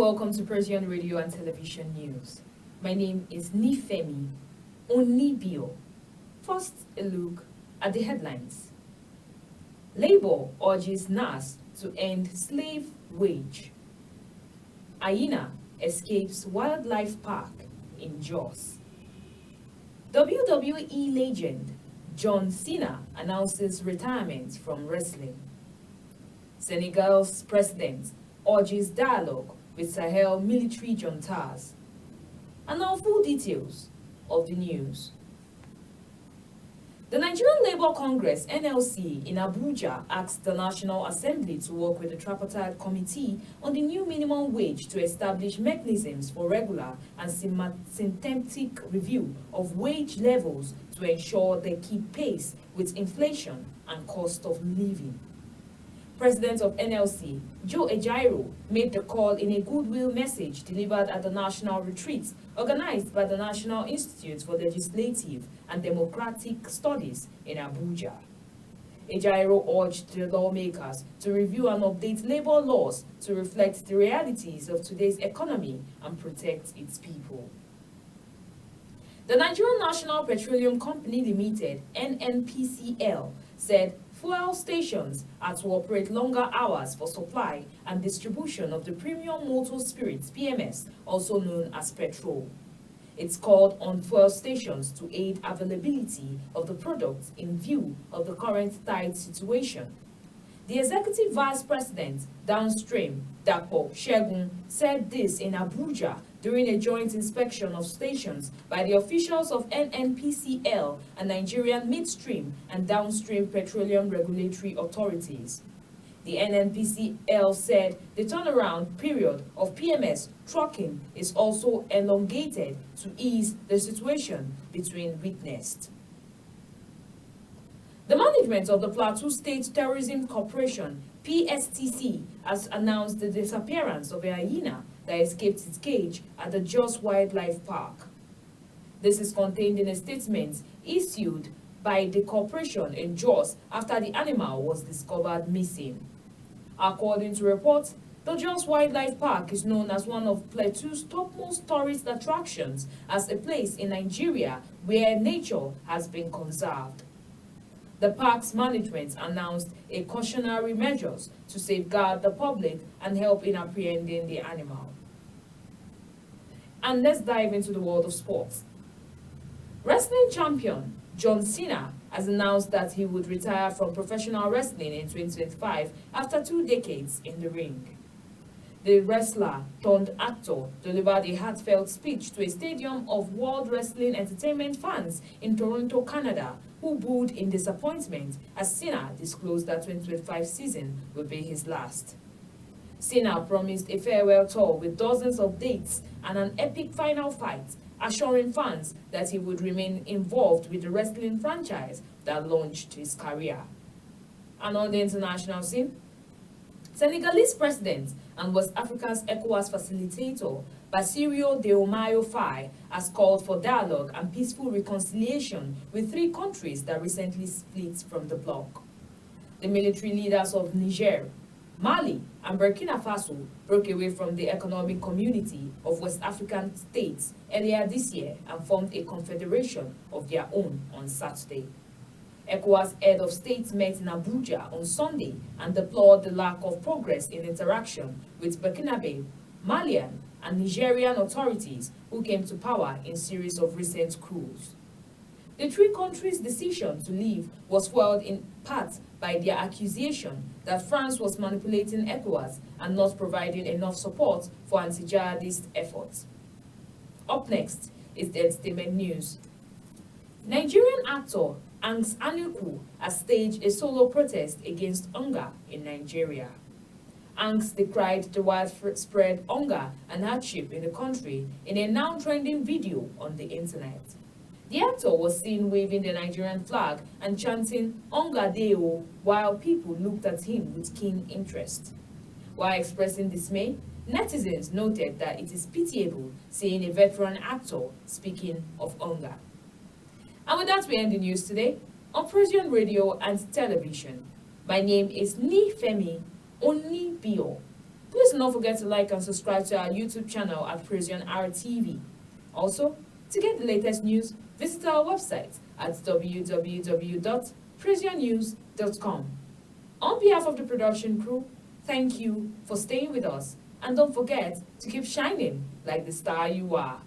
welcome to Procyon Radio and Television News. My name is Nifemi Onibio. First, a look at the headlines. Labour urges Nass to end slave wage. Hyena escapes wildlife park in Jos. WWE legend Cena announces retirement from wrestling. Senegal's president urges dialogue with Sahel military juntas. And now full details of the news. The Nigerian Labour Congress (NLC) in Abuja asked the National Assembly to work with the tripartite committee on the new minimum wage to establish mechanisms for regular and synthetic review of wage levels to ensure they keep pace with inflation and cost of living. President of NLC, Joe Ejairo, made the call in a goodwill message delivered at the national retreat organized by the National Institute for Legislative and Democratic Studies in Abuja. Ejairo urged the lawmakers to review and update labor laws to reflect the realities of today's economy and protect its people. The Nigerian National Petroleum Company Limited, NNPCL, said fuel stations are to operate longer hours for supply and distribution of the premium motor spirits (PMS), also known as petrol. It's called on fuel stations to aid availability of the product in view of the current tight situation. The Executive Vice President, Downstream, Dapo Shegun, said this in Abuja during a joint inspection of stations by the officials of NNPCL and Nigerian Midstream and Downstream Petroleum Regulatory Authorities. The NNPCL said the turnaround period of PMS trucking is also elongated to ease the situation between witnessed. The management of the Plateau State Tourism Corporation, PSTC, has announced the disappearance of a hyena that escaped its cage at the Jos Wildlife Park. This is contained in a statement issued by the corporation in Jos after the animal was discovered missing. According to reports, the Jos Wildlife Park is known as one of Plateau's topmost tourist attractions as a place in Nigeria where nature has been conserved. The park's management announced a cautionary measures to safeguard the public and help in apprehending the animal. And let's dive into the world of sports. Wrestling champion Cena has announced that he would retire from professional wrestling in 2025 after 2 decades in the ring. The wrestler turned actor delivered a heartfelt speech to a stadium of World Wrestling Entertainment fans in Toronto, Canada, who booed in disappointment as Cena disclosed that 2025 season will be his last. Cena promised a farewell tour with dozens of dates and an epic final fight, assuring fans that he would remain involved with the wrestling franchise that launched his career. And on the international scene, Senegalese president and West Africa's ECOWAS facilitator, Bassirou Diomaye Faye, has called for dialogue and peaceful reconciliation with 3 countries that recently split from the bloc. The military leaders of Niger, Mali, and Burkina Faso broke away from the Economic Community of West African States earlier this year and formed a confederation of their own on Saturday. ECOWAS head of state met in Abuja on Sunday and deplored the lack of progress in interaction with Burkinabe, Malian, and Nigerian authorities who came to power in series of recent coups. The 3 countries' decision to leave was fueled in part by their accusation that France was manipulating ECOWAS and not providing enough support for anti-jihadist efforts. Up next is the entertainment news. Nigerian actor Angs Anuku has staged a solo protest against hunger in Nigeria. Angs decried the widespread hunger and hardship in the country in a now trending video on the internet. The actor was seen waving the Nigerian flag and chanting "Hunger Deo" while people looked at him with keen interest. While expressing dismay, netizens noted that it is pitiable seeing a veteran actor speaking of hunger. And with that, we end the news today on Procyon Radio and Television. My name is Nifemi Onibio. Please do not forget to like and subscribe to our YouTube channel at Procyon RTV. Also, to get the latest news, visit our website at www.procyonnews.com. On behalf of the production crew, thank you for staying with us, and don't forget to keep shining like the star you are.